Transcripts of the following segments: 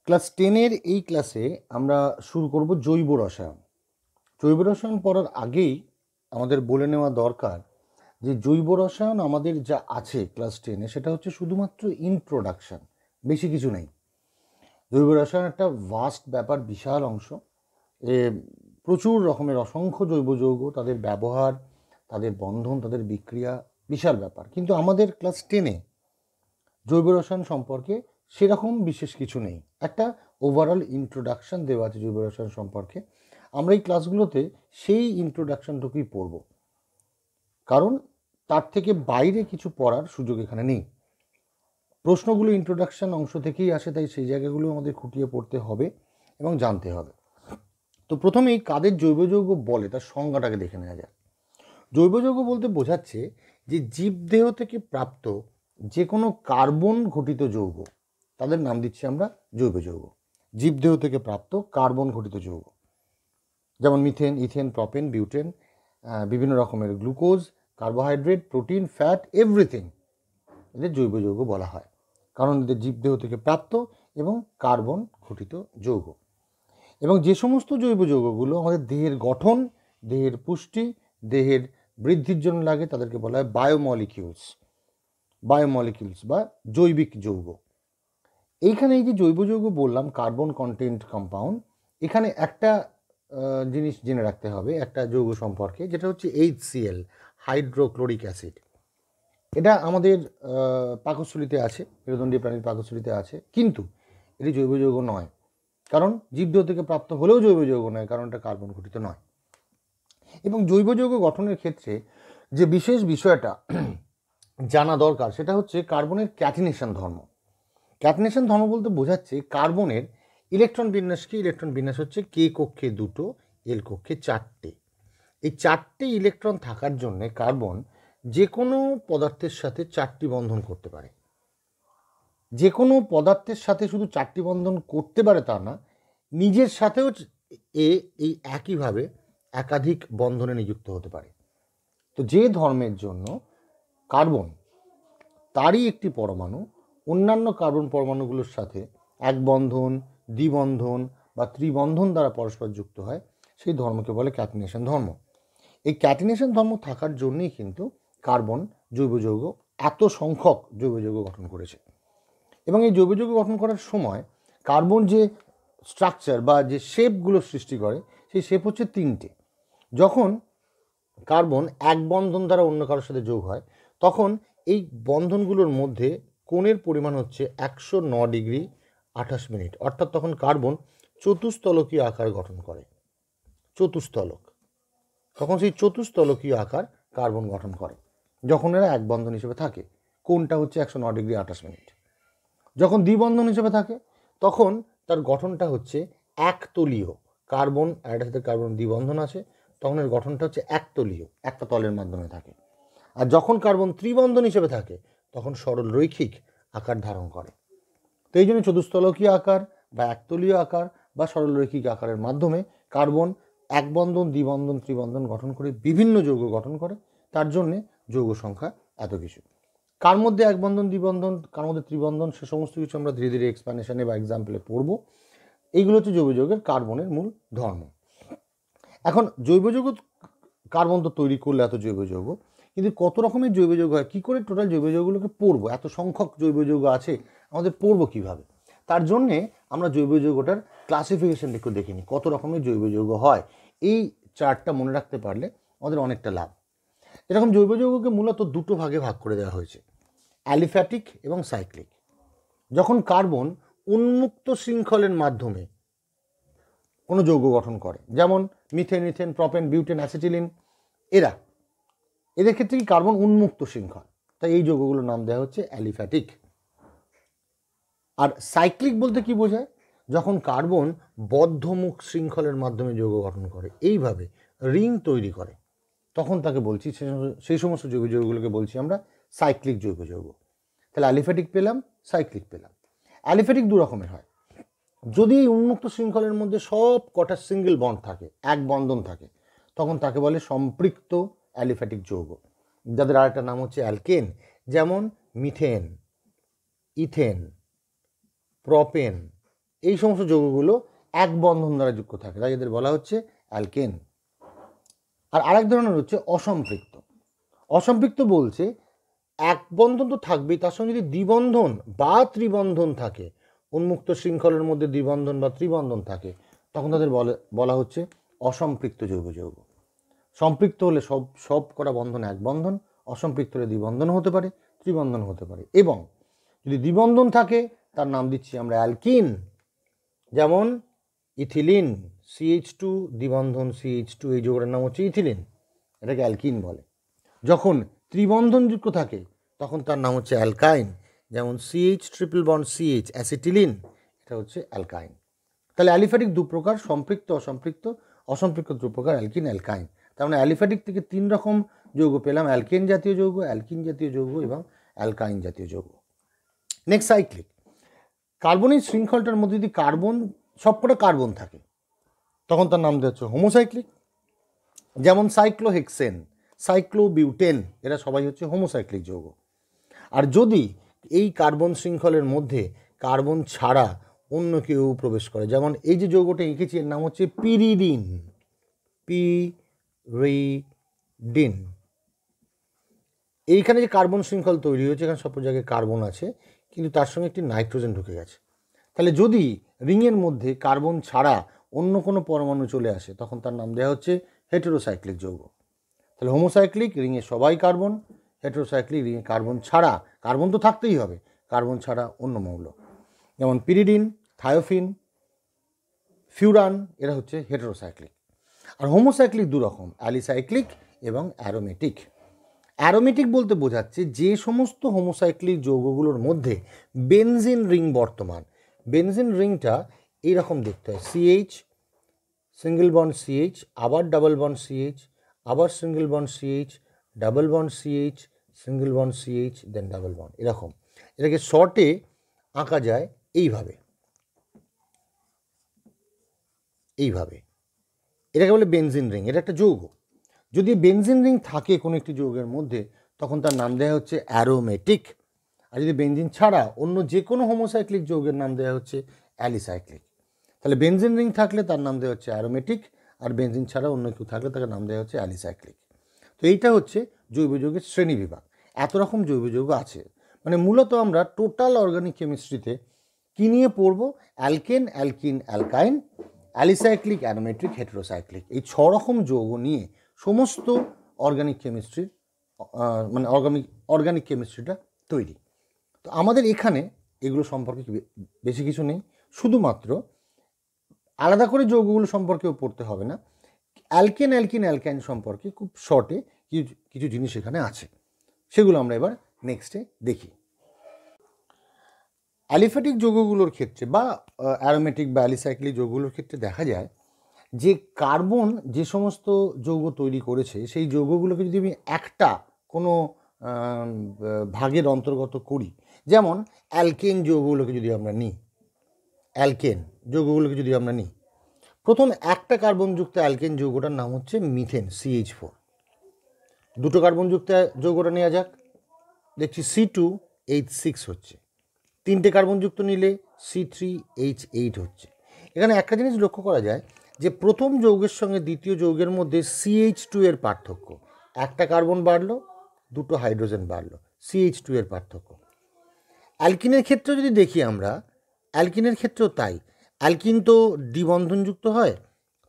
Class 10-এর এই ক্লাসে আমরা শুরু করব জৈব রসায়ন। জৈব রসায়ন পড়ার আগেই আমাদের বলে নেওয়া দরকার যে জৈব রসায়ন আমাদের যা আছে ক্লাস 10-এ সেটা হচ্ছে শুধুমাত্র ইন্ট্রোডাকশান, বেশি কিছু নেই। জৈব রসায়ন একটা ভাস্ট ব্যাপার, বিশাল অংশ। এ প্রচুর রকমের অসংখ্য জৈব যৌগ, তাদের ব্যবহার, তাদের বন্ধন, তাদের বিক্রিয়া, বিশাল ব্যাপার। কিন্তু আমাদের ক্লাস 10-এ জৈব রসায়ন সম্পর্কে সেরকম বিশেষ কিছু নেই। একটা ওভারঅল ইন্ট্রোডাকশান দেওয়া আছে জৈব রসায়ন সম্পর্কে। আমরা এই ক্লাসগুলোতে সেই ইন্ট্রোডাকশানটুকুই পড়ব, কারণ তার থেকে বাইরে কিছু পড়ার সুযোগ এখানে নেই। প্রশ্নগুলো ইন্ট্রোডাকশান অংশ থেকেই আসে, তাই সেই জায়গাগুলো আমাদের খুঁটিয়ে পড়তে হবে এবং জানতে হবে। তো প্রথমেই কাদের জৈব যৌগ বলে তার সংজ্ঞাটাকে দেখে নেওয়া যায়। জৈব যৌগ বলতে বোঝাচ্ছে যে জীবদেহ থেকে প্রাপ্ত যে কোনো কার্বন ঘটিত যৌগ, তাদের নাম দিচ্ছি আমরা জৈব যৌগ। জীবদেহ থেকে প্রাপ্ত কার্বন ঘটিত যৌগ, যেমন মিথেন, ইথেন, প্রপেন, বিউটেন, বিভিন্ন রকমের glucose, carbohydrate, protein, fat, everything এদের জৈব যৌগ বলা হয়, কারণ এদের জীবদেহ থেকে প্রাপ্ত এবং কার্বন ঘটিত যৌগ। এবং যে সমস্ত জৈব যৌগগুলো আমাদের দেহের গঠন, দেহের পুষ্টি, দেহের বৃদ্ধির জন্য লাগে তাদেরকে বলা হয় বায়োমলিকিউলস বা জৈবিক যৌগ। এইখানে এই যে জৈব যৌগ বললাম, কার্বন কন্টেন্ট কম্পাউন্ড, এখানে একটা জিনিস জেনে রাখতে হবে একটা যৌগ সম্পর্কে, যেটা হচ্ছে HCl, হাইড্রোক্লোরিক অ্যাসিড। এটা আমাদের পাকস্থলীতে আছে, মেরুদণ্ডীয় প্রাণীর পাকস্থলীতে আছে, কিন্তু এটি জৈব যৌগ নয়, কারণ জীবদেহ থেকে প্রাপ্ত হলেও জৈব যৌগ নয়, কারণ এটা কার্বন ঘটিত নয়। এবং জৈব যৌগ গঠনের ক্ষেত্রে যে বিশেষ বিষয়টা জানা দরকার সেটা হচ্ছে কার্বনের ক্যাটিনেশন ধর্ম। ক্যাটিনেশন ধর্ম বলতে বোঝাচ্ছে কার্বনের ইলেকট্রন বিন্যাস কি? ইলেকট্রন বিন্যাস হচ্ছে K কক্ষে 2, L কক্ষে 4টে। এই 4টে ইলেকট্রন থাকার জন্যে কার্বন যে কোনো পদার্থের সাথে 4টি বন্ধন করতে পারে। যে কোনো পদার্থের সাথে শুধু 4টি বন্ধন করতে পারে তা না, নিজের সাথেও এই একইভাবে একাধিক বন্ধনে নিযুক্ত হতে পারে। তো যে ধর্মের জন্য কার্বন তারই একটি পরমাণু অন্যান্য কার্বন পরমাণুগুলোর সাথে এক বন্ধন, দ্বিবন্ধন বা ত্রিবন্ধন দ্বারা পরস্পর যুক্ত হয়, সেই ধর্মকে বলে ক্যাটিনেশন ধর্ম। এই ক্যাটিনেশন ধর্ম থাকার জন্যই কিন্তু কার্বন জৈব যৌগ, এত সংখ্যক জৈব যৌগ গঠন করেছে। এবং এই জৈব যৌগ গঠন করার সময় কার্বন যে স্ট্রাকচার বা যে শেপগুলো সৃষ্টি করে, সেই শেপ হচ্ছে 3টে। যখন কার্বন এক বন্ধন দ্বারা অন্য কারোর সাথে যোগ হয়, তখন এই বন্ধনগুলোর মধ্যে কোণের পরিমাণ হচ্ছে 109 ডিগ্রি 28 মিনিট, অর্থাৎ তখন কার্বন চতুস্তলকীয় আকার গঠন করে। চতুস্তলক, তখন সেই চতুস্তলকীয় আকার কার্বন গঠন করে যখন এরা এক বন্ধন হিসেবে থাকে। কোণটা হচ্ছে 109 ডিগ্রি 28 মিনিট। যখন দ্বিবন্ধন হিসেবে থাকে তখন তার গঠনটা হচ্ছে একতলীয়। কার্বন আর এটার সাথে কার্বন দ্বিবন্ধন আছে, তখন এর গঠনটা হচ্ছে একতলীয়, একটা তলের মাধ্যমে থাকে। আর যখন কার্বন ত্রিবন্ধন হিসেবে থাকে তখন সরল রৈখিক আকার ধারণ করে। তো এই জন্য চতুস্তলকীয় আকার বা একতলীয় আকার বা সরল রৈখিক আকারের মাধ্যমে কার্বন এক বন্ধন, দ্বিবন্ধন, ত্রিবন্ধন গঠন করে বিভিন্ন যৌগ গঠন করে। তার জন্যে যৌগ সংখ্যা এত কিছু। কার মধ্যে এক বন্ধন, দ্বিবন্ধন, কার মধ্যে ত্রিবন্ধন, সে সমস্ত কিছু আমরা ধীরে ধীরে এক্সপ্লেনেশনে বা এক্সাম্পলে পড়ব। এইগুলো হচ্ছে জৈব যৌগের কার্বনের মূল ধর্ম। এখন জৈব যৌগ, কার্বন তো তৈরি করলে এত জৈব যৌগ, কিন্তু কত রকমের জৈব যৌগ হয়, কী করে টোটাল জৈব যৌগগুলোকে পড়বো? এত সংখ্যক জৈব যৌগ আছে, আমাদের পড়বো কীভাবে? তার জন্যে আমরা জৈব যৌগটার ক্লাসিফিকেশনটা একটু দেখে নিই, কত রকমের জৈব যৌগ হয়। এই চার্টটা মনে রাখতে পারলে আমাদের অনেকটা লাভ। এরকম জৈব যৌগকে মূলত দুটো ভাগে ভাগ করে দেওয়া হয়েছে, অ্যালিফ্যাটিক এবং সাইক্লিক। যখন কার্বন উন্মুক্ত শৃঙ্খলের মাধ্যমে কোনো যৌগ গঠন করে, যেমন methane, ethane, propane, butane, acetylene, এদের ক্ষেত্রে কি কার্বন উন্মুক্ত শৃঙ্খল, তাই এই যৌগগুলোর নাম দেওয়া হচ্ছে অ্যালিফ্যাটিক। আর সাইক্লিক বলতে কি বোঝায়? যখন কার্বন বদ্ধমুখ শৃঙ্খলের মাধ্যমে যৌগ গঠন করে, এইভাবে রিং তৈরি করে, তখন তাকে বলছি, সেই সমস্ত জৈব যৌগগুলোকে বলছি আমরা সাইক্লিক জৈব যৌগ। তাহলে অ্যালিফ্যাটিক পেলাম, সাইক্লিক পেলাম। অ্যালিফ্যাটিক দু রকমের হয়। যদি এই উন্মুক্ত শৃঙ্খলের মধ্যে সব কটা সিঙ্গেল বন্ড থাকে, এক বন্ধন থাকে, তখন তাকে বলে সম্পৃক্ত অ্যালিফ্যাটিক যৌগ, যাদের আরেকটা নাম হচ্ছে অ্যালকেন, যেমন মিথেন, ইথেন, প্রপেন, এই সমস্ত যৌগগুলো এক বন্ধন দ্বারা যুক্ত থাকে, তাই এদের বলা হচ্ছে অ্যালকেন। আর আরেক ধরনের হচ্ছে অসম্পৃক্ত। অসম্পৃক্ত বলছে এক বন্ধন তো থাকবেই, তার সঙ্গে যদি দ্বিবন্ধন বা ত্রিবন্ধন থাকে, উন্মুক্ত শৃঙ্খলের মধ্যে দ্বিবন্ধন বা ত্রিবন্ধন থাকে, তখন তাদের বলা হচ্ছে অসম্পৃক্ত যৌগ। সম্পৃক্ত হলে সব কটা বন্ধন এক বন্ধন, অসম্পৃক্ত হলে দ্বিবন্ধন হতে পারে, ত্রিবন্ধন হতে পারে। এবং যদি দ্বিবন্ধন থাকে তার নাম দিচ্ছি আমরা অ্যালকিন। যেমন ইথিলিন, CH2 দ্বিবন্ধন CH2, এই যৌগটার নাম হচ্ছে ইথিলিন, এটাকে অ্যালকিন বলে। যখন ত্রিবন্ধনযুক্ত থাকে তখন তার নাম হচ্ছে অ্যালকাইন, যেমন CH triple bond CH acetylene, এটা হচ্ছে অ্যালকাইন। তাহলে অ্যালিফ্যাটিক দু প্রকার, সম্পৃক্ত অসম্পৃক্ত, অসম্পৃক্ত দু প্রকার, অ্যালকিন অ্যালকাইন। তার মানে অ্যালিফ্যাটিক থেকে 3 রকম যৌগ পেলাম, অ্যালকেন জাতীয় যৌগ, অ্যালকিন জাতীয় যৌগ এবং অ্যালকাইন জাতীয় যৌগ। Next cyclic. কার্বনিক শৃঙ্খলটার মধ্যে যদি সবকটা কার্বন থাকে তখন তার নাম দেওয়া হচ্ছে হোমোসাইক্লিক। যেমন সাইক্লোহেক্সেন, সাইক্লোবিউটেন, এরা সবাই হচ্ছে হোমোসাইক্লিক যৌগ। আর যদি এই কার্বন শৃঙ্খলের মধ্যে কার্বন ছাড়া অন্য কেউ প্রবেশ করে, যেমন এই যে যৌগটা এঁকেছি এর নাম হচ্ছে পিরিডিন, পিরিডিন। এইখানে যে কার্বন শৃঙ্খল তৈরি হয়েছে, এখানে সব জায়গায় কার্বন আছে কিন্তু তার সঙ্গে একটি নাইট্রোজেন ঢুকে গেছে। তাহলে যদি রিংয়ের মধ্যে কার্বন ছাড়া অন্য কোনো পরমাণু চলে আসে তখন তার নাম দেওয়া হচ্ছে হেটেরোসাইক্লিক যৌগ। তাহলে হোমোসাইক্লিক, রিংয়ে সবাই কার্বন; হেটেরোসাইক্লিক, রিংয়ে কার্বন ছাড়া, কার্বন তো থাকতেই হবে, কার্বন ছাড়া অন্য মৌল, যেমন পিরিডিন, থায়োফিন, ফিউরান, এরা হচ্ছে হেটেরোসাইক্লিক। আর হোমোসাইক্লিক দু রকম, অ্যালিসাইক্লিক এবং অ্যারোমেটিক। অ্যারোমেটিক বলতে বোঝাচ্ছে যে সমস্ত হোমোসাইক্লিক যৌগগুলোর মধ্যে বেনজিন রিং বর্তমান। বেনজিন রিংটা এইরকম দেখতে হয়, CH, সিঙ্গেল বন্ড CH, আবার ডাবল বন্ড CH, আবার single bond CH, double bond CH, single bond CH, দেন ডাবল বন্ড, এরকম। এটাকে শর্টে আঁকা যায় এইভাবে, এটাকে বলে বেনজিন রিং। এটা একটা যৌগ। যদি বেনজিন রিং থাকে কোনো একটি যৌগের মধ্যে তখন তার নাম দেওয়া হচ্ছে অ্যারোমেটিক। আর যদি বেনজিন ছাড়া অন্য যে কোনো হোমোসাইক্লিক যৌগের নাম দেওয়া হচ্ছে অ্যালিসাইক্লিক। তাহলে বেনজিন রিং থাকলে তার নাম দেওয়া হচ্ছে অ্যারোমেটিক, আর বেনজিন ছাড়া অন্য কেউ থাকলে তাকে নাম দেওয়া হচ্ছে অ্যালিসাইক্লিক। তো এইটা হচ্ছে জৈব যৌগের শ্রেণী বিভাগ। এত রকম জৈব যৌগ আছে, মানে মূলত আমরা টোটাল অর্গানিক কেমিস্ট্রিতে কী নিয়ে পড়ব? Alkane, alkyne, অ্যালকাইন, alicyclic, aromatic, heterocyclic, এই 6 রকম যৌগ নিয়ে সমস্ত অর্গানিক কেমিস্ট্রির মানে অর্গানিক কেমিস্ট্রিটা তৈরি। তো আমাদের এখানে এগুলো সম্পর্কে বেশি কিছু নেই, শুধুমাত্র আলাদা করে যৌগগুলো সম্পর্কেও পড়তে হবে না, অ্যালকেন, অ্যালকিন, অ্যালকাইন সম্পর্কে খুব শর্টে কিছু জিনিস এখানে আছে, সেগুলো আমরা এবার নেক্সটে দেখি। অ্যালিফ্যাটিক যৌগগুলোর ক্ষেত্রে বা অ্যারোমেটিক বা অ্যালিসাইক্লিক যৌগগুলোর ক্ষেত্রে দেখা যায় যে কার্বন যে সমস্ত যৌগ তৈরি করেছে সেই যৌগগুলোকে যদি আমি একটা কোনো ভাগের অন্তর্গত করি, যেমন অ্যালকেন যৌগগুলোকে যদি আমরা নিই, প্রথম একটা কার্বনযুক্ত অ্যালকেন যৌগটার নাম হচ্ছে মিথেন, CH4। দুটো কার্বনযুক্ত যৌগটা নেওয়া যাক, দেখছি C2H6 হচ্ছে। তিনটে কার্বনযুক্ত নিলে C3H8 হচ্ছে। এখানে একটা জিনিস লক্ষ্য করা যায় যে প্রথম যৌগের সঙ্গে দ্বিতীয় যৌগের মধ্যে CH2 এর পার্থক্য, একটা কার্বন বাড়লো, দুটো হাইড্রোজেন বাড়লো, CH2 এর পার্থক্য। অ্যালকিনের ক্ষেত্রেও যদি দেখি আমরা, অ্যালকিনের ক্ষেত্রেও তাই, অ্যালকিন তো দ্বিবন্ধনযুক্ত হয়,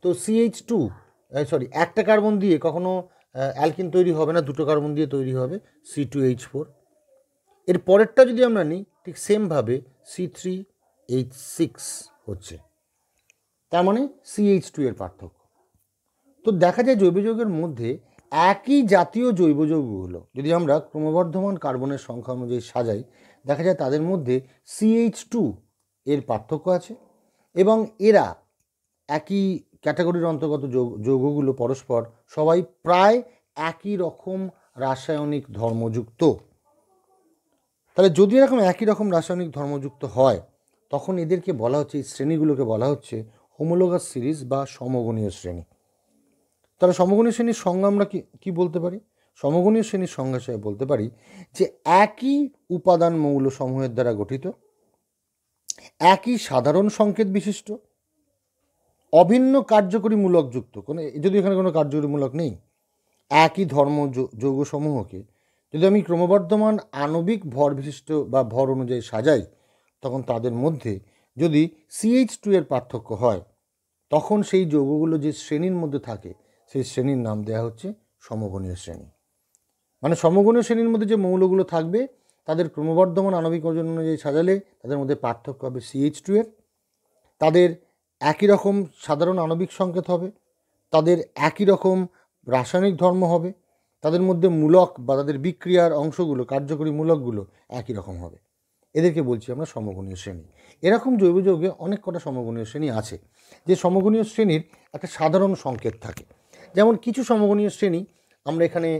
তো একটা কার্বন দিয়ে কখনো অ্যালকিন তৈরি হবে না, দুটো কার্বন দিয়ে তৈরি হবে, C2H4। এর পরেরটা যদি আমরা নিই ঠিক সেমভাবে C3H6 হচ্ছে, তার মানে CH2 এর পার্থক্য। তো দেখা যায় জৈব যৌগের মধ্যে একই জাতীয় জৈব যৌগগুলো যদি আমরা ক্রমবর্ধমান কার্বনের সংখ্যা অনুযায়ী সাজাই, দেখা যায় তাদের মধ্যে CH2 এর পার্থক্য আছে এবং এরা একই ক্যাটাগরির অন্তর্গত যৌগগুলো পরস্পর সবাই প্রায় একই রকম রাসায়নিক ধর্মযুক্ত। তাহলে যদি এরকম একই রকম রাসায়নিক ধর্মযুক্ত হয় তখন এদেরকে বলা হচ্ছে, এই শ্রেণীগুলোকে বলা হচ্ছে হোমোলোগাস সিরিজ বা সমগণীয় শ্রেণী। তাহলে সমগণীয় শ্রেণীর সংজ্ঞা আমরা কি বলতে পারি? সমগণীয় শ্রেণীর সংজ্ঞা হিসেবে বলতে পারি যে একই উপাদান মৌল সমূহের দ্বারা গঠিত একই সাধারণ সংকেত বিশিষ্ট, অভিন্ন কার্যকরীমূলক যুক্ত, কোনো যদি এখানে কোনো কার্যকরীমূলক নেই, একই ধর্ম যৌগসমূহকে যদি আমি ক্রমবর্ধমান আণবিক ভর বিশিষ্ট বা ভর অনুযায়ী সাজাই, তখন তাদের মধ্যে যদি CH2 এর পার্থক্য হয়, তখন সেই যৌগগুলো যে শ্রেণীর মধ্যে থাকে সেই শ্রেণীর নাম দেওয়া হচ্ছে সমগণীয় শ্রেণী। মানে সমগণীয় শ্রেণীর মধ্যে যে মৌলগুলো থাকবে তাদের ক্রমবর্ধমান আণবিক ওজন অনুযায়ী সাজালে তাদের মধ্যে পার্থক্য হবে CH2 এর, তাদের একই রকম সাধারণ আণবিক সংকেত হবে, তাদের একই রকম রাসায়নিক ধর্ম হবে, তাদের মধ্যে মূলক বা তাদের বিক্রিয়ার অংশগুলো কার্যকরী মূলকগুলো একই রকম হবে। এদেরকে বলছি আমরা সমগণীয় শ্রেণী। এরকম জৈব যৌগে অনেক কটা সমগণীয় শ্রেণী আছে, যে সমগণীয় শ্রেণীর একটা সাধারণ সংকেত থাকে। যেমন কিছু সমগণীয় শ্রেণী আমরা এখানে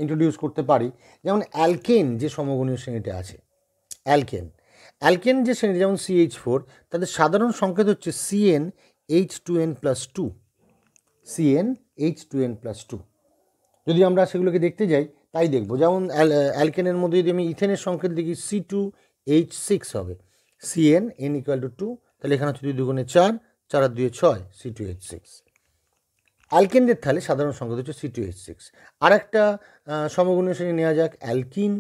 ইন্ট্রোডিউস করতে পারি, যেমন অ্যালকেন যে সমগণীয় শ্রেণীটা আছে, অ্যালকেন যে শ্রেণী যেমন CH4, তাদের সাধারণ সংকেত হচ্ছে CnH2n+2, CnH2n+2। যদি আমরা সেগুলোকে দেখতে যাই তাই দেখব, যেমন অ্যালকেনের মধ্যে যদি আমি ইথেনের সংকেত দেখি C2H6 হবে, CnN=2, তাহলে এখানে হচ্ছে 2 দুগুণে 4, 4 আর 2 6, C2H6। অ্যালকেনদের তাহলে সাধারণ সংকেত হচ্ছে C2H6। আর একটা সমগণীয় শ্রেণী নেওয়া যাক অ্যালকিন,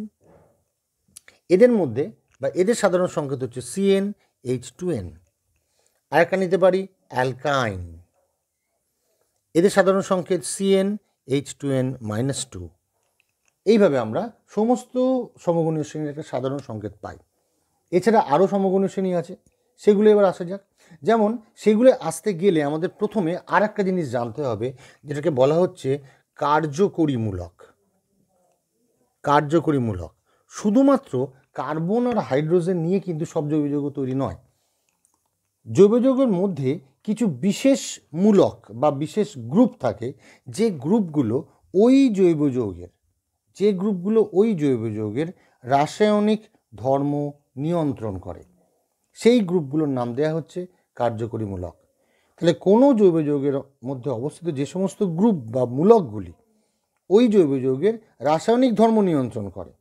এদের মধ্যে বা এদের সাধারণ সংকেত হচ্ছে CnH2n। আর একটা নিতে পারি অ্যালকাইন, এদের সাধারণ সংকেত CnH2n-2। এইভাবে আমরা সমস্ত সমগণীয় শ্রেণীর একটা সাধারণ সংকেত পাই। এছাড়া আরও সমগণীয় শ্রেণী আছে, সেগুলো এবার আসা যাক। যেমন সেগুলো আসতে গেলে আমাদের প্রথমে আর একটা জিনিস জানতে হবে, যেটাকে বলা হচ্ছে কার্যকরীমূলক। শুধুমাত্র কার্বন আর হাইড্রোজেন নিয়ে কিন্তু সব জৈব যৌগ তৈরি নয়। জৈব যৌগের মধ্যে কিছু বিশেষ মূলক বা বিশেষ গ্রুপ থাকে, যে গ্রুপগুলো ওই জৈব যৌগের রাসায়নিক ধর্ম নিয়ন্ত্রণ করে, সেই গ্রুপগুলোর নাম দেওয়া হচ্ছে কার্যকরীমূলক। তাহলে কোনো জৈব যৌগের মধ্যে অবস্থিত যে সমস্ত গ্রুপ বা মূলকগুলি ওই জৈব যৌগের রাসায়নিক ধর্ম নিয়ন্ত্রণ করে,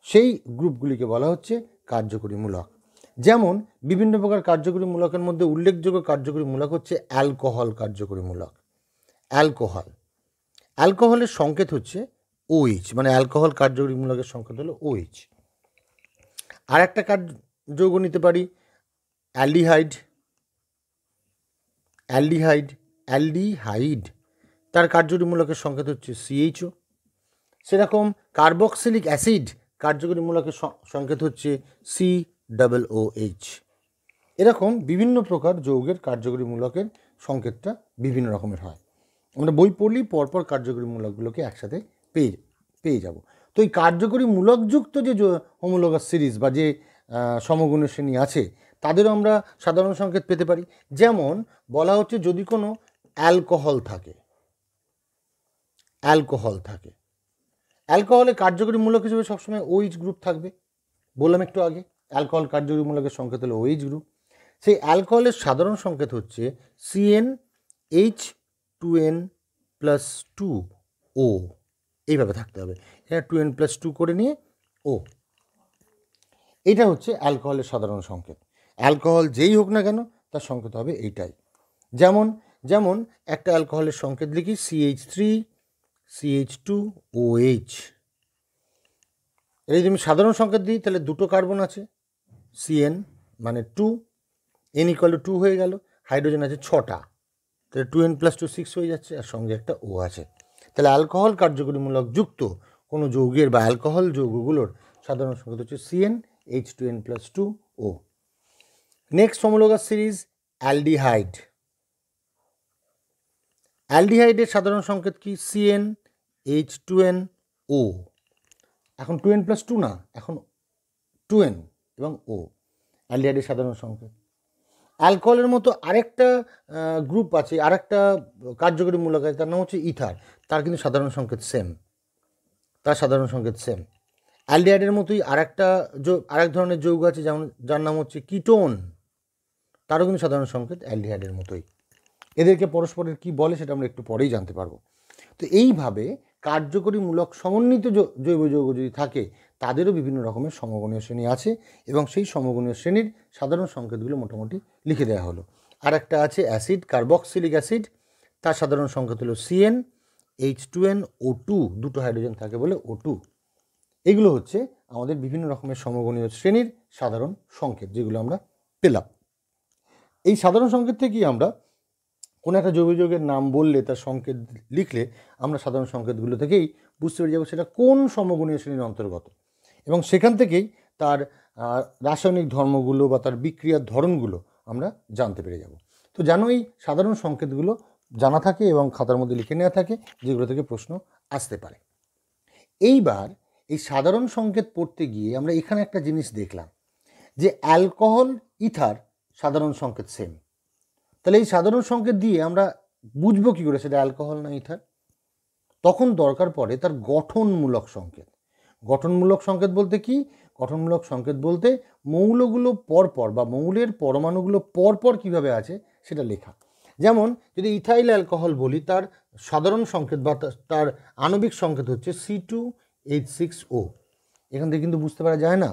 সেই গ্রুপগুলিকে বলা হচ্ছে কার্যকরীমূলক। যেমন বিভিন্ন প্রকার কার্যকরী মূলকের মধ্যে উল্লেখযোগ্য কার্যকরী মূলক হচ্ছে অ্যালকোহল কার্যকরী মূলক। অ্যালকোহলের সংকেত হচ্ছে OH, মানে অ্যালকোহল কার্যকরী মূলকের সংকেত হলো OH। আর একটা যৌগ নিতে পারি অ্যালডিহাইড, তার কার্যকরী মূলকের সংকেত হচ্ছে CHO। সেরকম কার্বক্সিলিক অ্যাসিড কার্যকরী মূলকের সংকেত হচ্ছে COOH। এরকম বিভিন্ন প্রকার যৌগের কার্যকরী মূলকের সংকেতটা বিভিন্ন রকমের হয়। আমরা বই পড়লেই পরপর কার্যকরী মূলকগুলোকে একসাথে পেয়ে যাব। তো এই কার্যকরী মূলকযুক্ত যে হোমোলোগাস সিরিজ বা যে সমগণীয় শ্রেণী আছে, তাদেরও আমরা সাধারণ সংকেত পেতে পারি। যেমন বলা হচ্ছে যদি কোনো অ্যালকোহল থাকে, অ্যালকোহলের কার্যকরী মূলক হিসেবে সবসময় OH গ্রুপ থাকবে। বললাম একটু আগে অ্যালকোহল কার্যকরী মূলকের সংকেত হলো OH গ্রুপ। সেই অ্যালকোহলের সাধারণ সংকেত হচ্ছে CnH2n+2O, এইভাবে থাকতে হবে, এখানে 2n+2 করে নিয়ে O। এটা হচ্ছে অ্যালকোহলের সাধারণ সংকেত। অ্যালকোহল যেই হোক না কেন তার সংকেত হবে এইটাই। যেমন একটা অ্যালকোহলের সংকেত লিখি CH3CH2OH। এই যদি আমি সাধারণ সংকেত দিই তাহলে দুটো কার্বন আছে, CN মানে 2, N=2 হয়ে গেল, হাইড্রোজেন আছে 6টা, তাহলে 2n+2 6 হয়ে যাচ্ছে, আর সঙ্গে একটা O আছে। তাহলে অ্যালকোহল কার্যকরীমূলক যুক্ত কোনো যৌগের বা অ্যালকোহল যৌগগুলোর সাধারণ সংকেত হচ্ছে CnH2n+2O। নেক্সট হোমোলোগাস সিরিজ অ্যালডিহাইডের সাধারণ সংকেত কি CnH2nO। এখন 2n+2 না, এখন 2n এবং O অ্যালডিহাইডের সাধারণ সংকেত। অ্যালকোহলের মতো আরেকটা গ্রুপ আছে, আরেকটা কার্যকরী মূলক আছে, তার নাম হচ্ছে ইথার, তার কিন্তু সাধারণ সংকেত সেম। অ্যালডিহাইডের মতোই আরেক ধরনের যৌগ আছে যার নাম হচ্ছে কিটোন, তারও কিন্তু সাধারণ সংকেত অ্যালডিহাইডের মতোই। এদেরকে পরস্পরের কি বলে সেটা আমরা একটু পরেই জানতে পারবো। তো এইভাবে কার্যকরী মূলক সমন্বিত জৈব যৌগ যদি থাকে তাদেরও বিভিন্ন রকমের সমগণীয় শ্রেণী আছে এবং সেই সমগণীয় শ্রেণীর সাধারণ সংকেতগুলো মোটামুটি লিখে দেওয়া হলো। আর একটা আছে অ্যাসিড, কার্বক্সিলিক অ্যাসিড, তার সাধারণ সংকেত হলো CN, H2N, O2, দুটো হাইড্রোজেন থাকে বলে O2। এগুলো হচ্ছে আমাদের বিভিন্ন রকমের সমগণীয় শ্রেণীর সাধারণ সংকেত যেগুলো আমরা পেলাম। এই সাধারণ সংকেত থেকেই আমরা কোনো একটা জৈব যৌগের নাম বললে তার সংকেত লিখলে আমরা সাধারণ সংকেতগুলো থেকেই বুঝতে পেরে যাবো সেটা কোন সমগণীয় শ্রেণীর অন্তর্গত, এবং সেখান থেকেই তার রাসায়নিক ধর্মগুলো বা তার বিক্রিয়ার ধরনগুলো আমরা জানতে পেরে যাব। তো জানো এই সাধারণ সংকেতগুলো জানা থাকে এবং খাতার মধ্যে লিখে নেওয়া থাকে, যেগুলো থেকে প্রশ্ন আসতে পারে। এইবার এই সাধারণ সংকেত পড়তে গিয়ে আমরা এখানে একটা জিনিস দেখলাম যে অ্যালকোহল, ইথার সাধারণ সংকেত সেম। তাহলে এই সাধারণ সংকেত দিয়ে আমরা বুঝবো কী করে সেটা অ্যালকোহল না ইথার? তখন দরকার পড়ে তার গঠনমূলক সংকেত। গঠনমূলক সংকেত বলতে কি? গঠনমূলক সংকেত বলতে মৌলগুলো পরপর বা মৌলের পরমাণুগুলো পরপর কিভাবে আছে সেটা লেখা। যেমন যদি ইথাইল অ্যালকোহল বলি, তার সাধারণ সংকেত বা তার আণবিক সংকেত হচ্ছে C2H6O। এখান থেকে কিন্তু বুঝতে পারা যায় না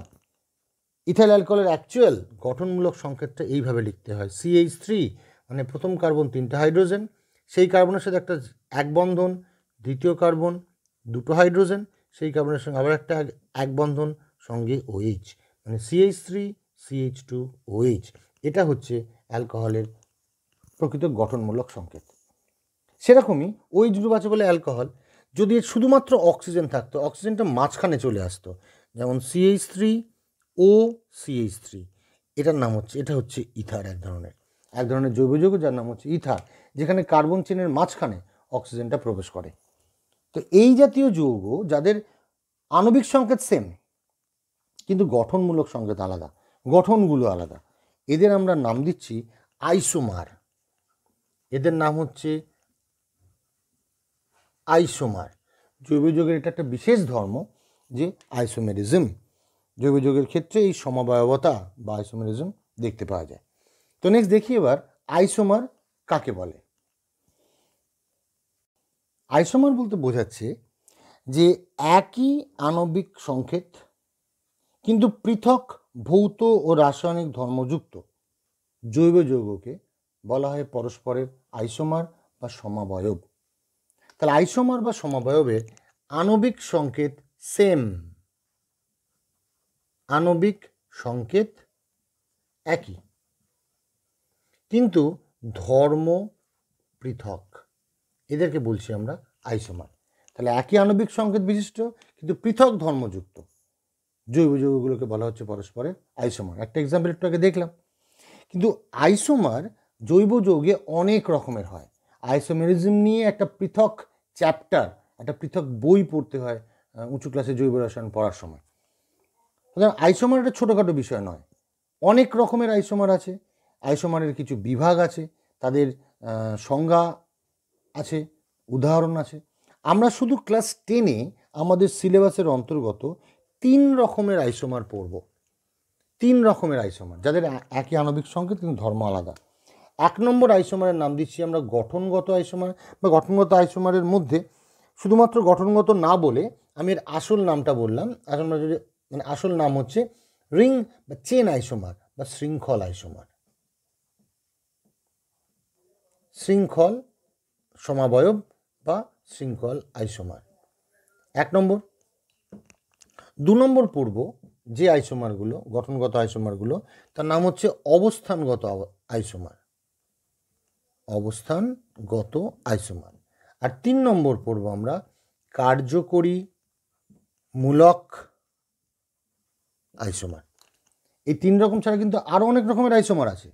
ইথাইল অ্যালকোহলের অ্যাকচুয়াল গঠনমূলক সংকেতটা এইভাবে লিখতে হয়। CH3 মানে প্রথম কার্বন 3টা হাইড্রোজেন, সেই কার্বনের সাথে একটা এক বন্ধন, দ্বিতীয় কার্বন 2টো হাইড্রোজেন, সেই কার্বনের সঙ্গে আবার একটা এক বন্ধন, সঙ্গে OH, মানে CH3 CH2 OH। এটা হচ্ছে অ্যালকোহলের প্রকৃত গঠনমূলক সংকেত। সেরকমই OH গ্রুপ আছে বলে অ্যালকোহল। যদি শুধুমাত্র অক্সিজেন থাকতো, অক্সিজেনটা মাঝখানে চলে আসতো, যেমন CH3OCH3, এটার নাম হচ্ছে, এটা হচ্ছে ইথার, এক ধরনের জৈব যৌগ যার নাম হচ্ছে ইথার, যেখানে কার্বন চেনের মাঝখানে অক্সিজেনটা প্রবেশ করে। তো এই জাতীয় যৌগ যাদের আণবিক সংকেত সেম কিন্তু গঠনমূলক সংকেত আলাদা, গঠনগুলো আলাদা, এদের আমরা নাম দিচ্ছি আইসোমার। এদের নাম হচ্ছে আইসোমার। জৈব যৌগের এটা একটা বিশেষ ধর্ম যে আইসোমেরিজম। জৈব যৌগের ক্ষেত্রে এই সমবায়বতা বা আইসোমেরিজম দেখতে পাওয়া যায়। তো নেক্সট দেখি এবার আইসোমার কাকে বলে। আইসোমার বলতে বোঝাচ্ছে যে একই আণবিক সংকেত কিন্তু পৃথক ভৌত ও রাসায়নিক ধর্মযুক্ত জৈব যৌগকে বলা হয় পরস্পরের আইসোমার বা সমাবয়ব। তাহলে আইসোমার বা সমাবয়বের আণবিক সংকেত সেম, আণবিক সংকেত একই কিন্তু ধর্ম পৃথক, এদেরকে বলছি আমরা আইসোমার। তাহলে একই আণবিক সংকেত বিশিষ্ট কিন্তু পৃথক ধর্মযুক্ত জৈব যৌগগুলোকে বলা হচ্ছে পরস্পরের আইসোমার। একটা এক্সাম্পল একটু আগে দেখলাম। কিন্তু আইসোমার জৈব যৌগে অনেক রকমের হয়। আইসোমেরিজম নিয়ে একটা পৃথক চ্যাপ্টার, একটা পৃথক বই পড়তে হয় উঁচু ক্লাসে জৈব রসায়ন পড়ার সময়। আইসোমার একটা ছোটোখাটো বিষয় নয়, অনেক রকমের আইসোমার আছে। আইসোমারের কিছু বিভাগ আছে, তাদের সংজ্ঞা আছে, উদাহরণ আছে। আমরা শুধু ক্লাস 10-এ আমাদের সিলেবাসের অন্তর্গত 3 রকমের আইসোমার পড়ব। 3 রকমের আইসোমার যাদের একই আণবিক সংকেত কিন্তু ধর্ম আলাদা। 1 নম্বর আইসোমারের নাম দিচ্ছি আমরা গঠনগত আইসোমার বা গঠনগত আইসোমারের মধ্যে শুধুমাত্র গঠনগত না বলে আমি এর আসল নামটা বললাম। মানে আসল নাম হচ্ছে রিং বা চেন আইসোমার বা শৃঙ্খল আইসোমার, শৃঙ্খল সমাবয়ব বা শৃঙ্খল আইসোমার 1 নম্বর। 2 নম্বর পড়ব যে আইসোমারগুলো, গঠনগত আইসোমারগুলো, তার নাম হচ্ছে অবস্থানগত আইসোমার, অবস্থানগত আইসোমার। আর 3 নম্বর পড়ব আমরা কার্যকরী মূলক আইসোমার। এই 3 রকম ছাড়া কিন্তু আরও অনেক রকমের আইসোমার আছে,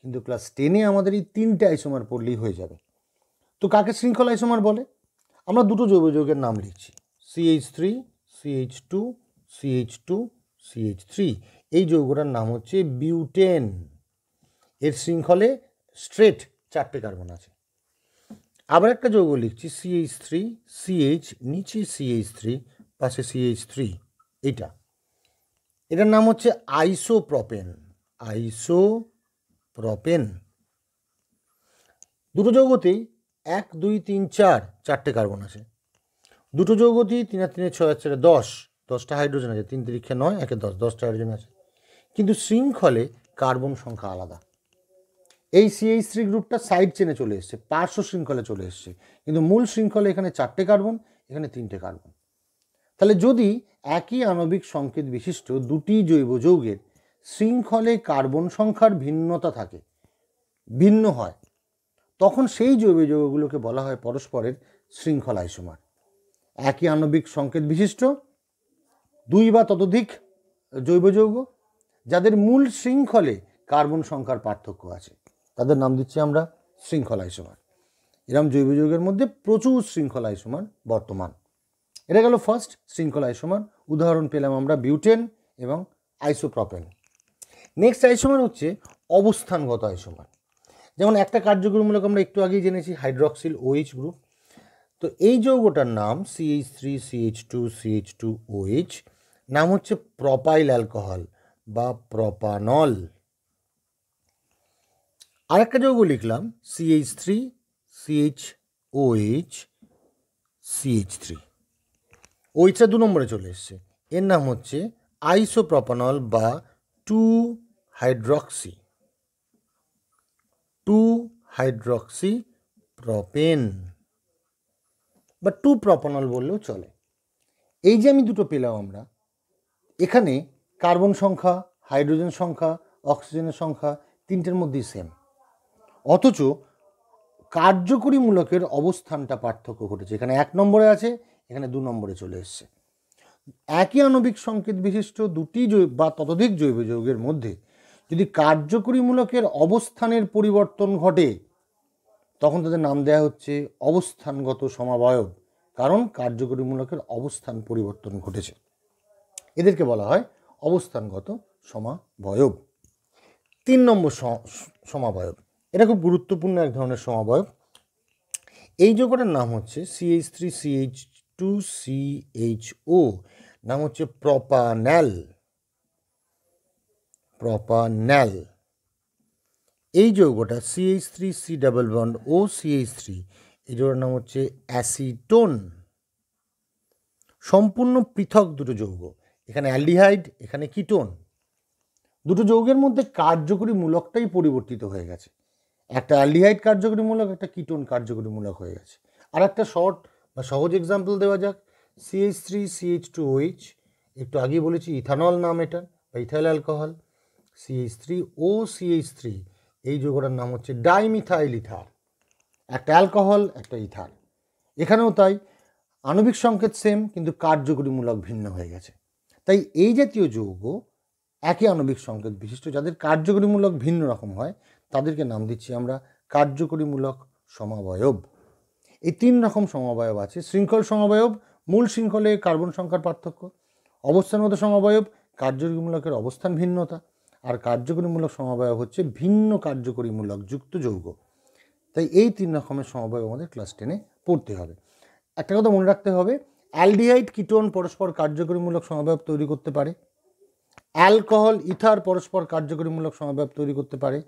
কিন্তু ক্লাস 10-এ আমাদের এই 3টে আইসোমার পড়লেই হয়ে যাবে। তো কাকে শৃঙ্খল আইসোমার বলে? আমরা দুটো জৈব যৌগের নাম লিখছি, CH3 CH2 CH2 CH3। এই যৌগটার নাম হচ্ছে বিউটেন। এর শৃঙ্খলে স্ট্রেট 4টে কার্বন আছে। আবার একটা যৌগ লিখছি CH3 CH, নিচে CH3, পাশে CH3, এইটা, এটার নাম হচ্ছে আইসোপ্রোপেন। আইসোপ্রোপেন। দুটো যৌগতেই 1 2 3 4 4টে কার্বন আছে। দুটো যৌগতেই 3 আর 3 6 আর 4 10, 10টা হাইড্রোজেন আছে, 3 3 9, 1 10, 10টা হাইড্রোজেন আছে, কিন্তু শৃঙ্খলে কার্বন সংখ্যা আলাদা। এই CH3 গ্রুপটা সাইড চেনে চলে এসছে, পার্শ্ব শৃঙ্খলে চলে এসছে, কিন্তু মূল শৃঙ্খলে এখানে 4টে কার্বন, এখানে 3টে কার্বন। তাহলে যদি একই আণবিক সংকেত বিশিষ্ট দুটি জৈব যৌগের শৃঙ্খলে কার্বন সংখ্যার ভিন্নতা থাকে, ভিন্ন হয়, তখন সেই জৈব যৌগগুলোকে বলা হয় পরস্পরের শৃঙ্খল আইসোমার। একই আণবিক সংকেত বিশিষ্ট 2 বা ততোধিক জৈব যৌগ যাদের মূল শৃঙ্খলে কার্বন সংখ্যার পার্থক্য আছে, তাদের নাম দিচ্ছি আমরা শৃঙ্খল আইসোমার। এরকম জৈব যৌগের মধ্যে প্রচুর শৃঙ্খল আইসোমার বর্তমান। এটা গেল ফার্স্ট শৃঙ্খল আইসোমার। উদাহরণ পেলাম আমরা বিউটেন এবং আইসোপ্রোপেন। নেক্সট আইসোমার হচ্ছে অবস্থানগত আইসোমার। যেমন একটা কার্যকরীমূলক আমরা একটু আগেই জেনেছি, হাইড্রক্সিল OH গ্রুপ। তো এই যৌগটার নাম CH3CH2CH2OH, নাম হচ্ছে প্রপাইল অ্যালকোহল বা প্রপানল। আরেকটা যৌগ লিখলাম CH3CHOH OH-টা 2 নম্বরে চলে এসছে, এর নাম হচ্ছে আইসোপ্রপানল বা 2-হাইড্রক্সি প্রপেন বা 2-প্রপানল বললেও চলে। এই যে আমি দুটো পেলাম আমরা, এখানে কার্বন সংখ্যা, হাইড্রোজেন সংখ্যা, অক্সিজেনের সংখ্যা 3টের মধ্যেই সেম, অথচ কার্যকরী মূলকের অবস্থানটা পার্থক্য ঘটেছে। এখানে 1 নম্বরে আছে, এখানে 2 নম্বরে চলে এসছে। একই আণবিক সংকেত বিশিষ্ট দুটি বা ততোধিক জৈব যৌগের মধ্যে যদি কার্যকরী মূলকের অবস্থানের পরিবর্তন ঘটে, তখন তাদের নাম দেওয়া হচ্ছে অবস্থানগত সমাবয়ব, কারণ কার্যকরী মূলকের অবস্থান পরিবর্তন ঘটেছে। এদেরকে বলা হয় অবস্থানগত সমাবয়ব। 3 নম্বর সমাবয়ব, এটা খুব গুরুত্বপূর্ণ এক ধরনের সমাবয়ব। এই যৌগটার নাম হচ্ছে CH3CH2CHO, নাম হচ্ছে প্রপান্যাল। এই যৌগটা CH3C ডাবল বন্ড OCH3, এই যৌগটার নাম হচ্ছে অ্যাসিটোন। সম্পূর্ণ পৃথক দুটো যৌগ, এখানে অ্যালডিহাইড, এখানে কিটোন। দুটো যৌগের মধ্যে কার্যকরী মূলকটাই পরিবর্তিত হয়ে গেছে, একটা অ্যালডিহাইড কার্যকরী মূলক, একটা কিটোন কার্যকরী মূলক হয়ে গেছে। আর একটা শর্ট বা সহজ এক্সাম্পল দেওয়া যাক, CH3CH2OH, একটু আগেই বলেছি ইথানল নাম এটা বা ইথাইল অ্যালকোহল। CH3OCH3, এই যৌগটার নাম হচ্ছে ডাইমিথাইল ইথার, একটা অ্যালকোহল একটা ইথার। এখানেও তাই, আণবিক সংকেত সেম কিন্তু কার্যকরী মূলক ভিন্ন হয়ে গেছে। তাই এই জাতীয় যৌগ একই আণবিক সংকেত বিশিষ্ট যাদের কার্যকরী মূলক ভিন্ন রকম হয়, তাদেরকে নাম দিচ্ছি আমরা কার্যকরী মূলক সমাবয়ব। এই 3 রকম সমাবয়ব আছে। শৃঙ্খল সমাবয়ব, মূল শৃঙ্খলে কার্বন সংখ্যার পার্থক্য। অবস্থানগত সমাবয়ব, কার্যকরী মূলকের অবস্থান ভিন্নতা। আর কার্যকরী মূলক সমাবয়ব হচ্ছে ভিন্ন কার্যকরী মূলক যুক্ত যৌগ। তাই এই 3 রকমের সমাবয়ব আমাদের ক্লাস 10-এ পড়তে হবে। একটা কথা মনে রাখতে হবে, অ্যালডিহাইড কিটোন পরস্পর কার্যকরীমূলক সমাবয়ব তৈরি করতে পারে, অ্যালকোহল ইথার পরস্পর কার্যকরীমূলক সমাবয়ব তৈরি করতে পারে,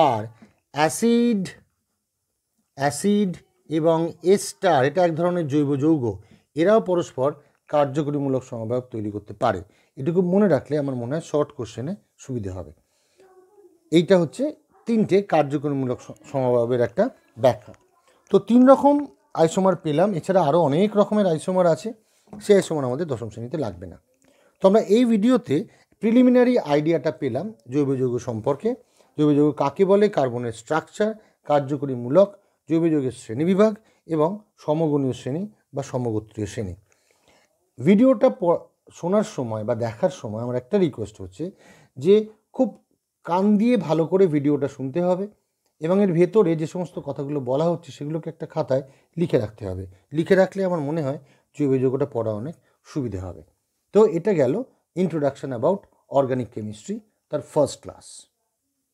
আর অ্যাসিড এবং এস্টার, এটা এক ধরনের জৈব যৌগ, এরাও পরস্পর কার্যকরীমূলক সমাবয়ব তৈরি করতে পারে। এটুকু মনে রাখলে আমার মনে হয় শর্ট কোশ্চেনে সুবিধে হবে। এইটা হচ্ছে 3টে কার্যকরীমূলক সমাবয়বের একটা ব্যাখ্যা। তো 3 রকম আইসোমার পেলাম, এছাড়া আরও অনেক রকমের আইসোমার আছে, সেই আইসোমার আমাদের 10ম শ্রেণীতে লাগবে না। তো আমরা এই ভিডিওতে প্রিলিমিনারি আইডিয়াটা পেলাম জৈব যৌগ সম্পর্কে। জৈব যৌগ কাকে বলে, কার্বনের স্ট্রাকচার, কার্যকরী মূলক, জৈব যৌগের শ্রেণীবিভাগ এবং সমগণীয় শ্রেণী বা সমগোত্রীয় শ্রেণী। ভিডিওটা শোনার সময় বা দেখার সময় আমার একটা রিকোয়েস্ট হচ্ছে যে খুব কান দিয়ে ভালো করে ভিডিওটা শুনতে হবে এবং এর ভেতরে যে সমস্ত কথাগুলো বলা হচ্ছে সেগুলোকে একটা খাতায় লিখে রাখতে হবে। লিখে রাখলে আমার মনে হয় জৈব যৌগটা পড়া অনেক সুবিধে হবে। তো এটা গেল ইন্ট্রোডাকশন অ্যাবাউট অর্গানিক কেমিস্ট্রি, তার ফার্স্ট ক্লাস।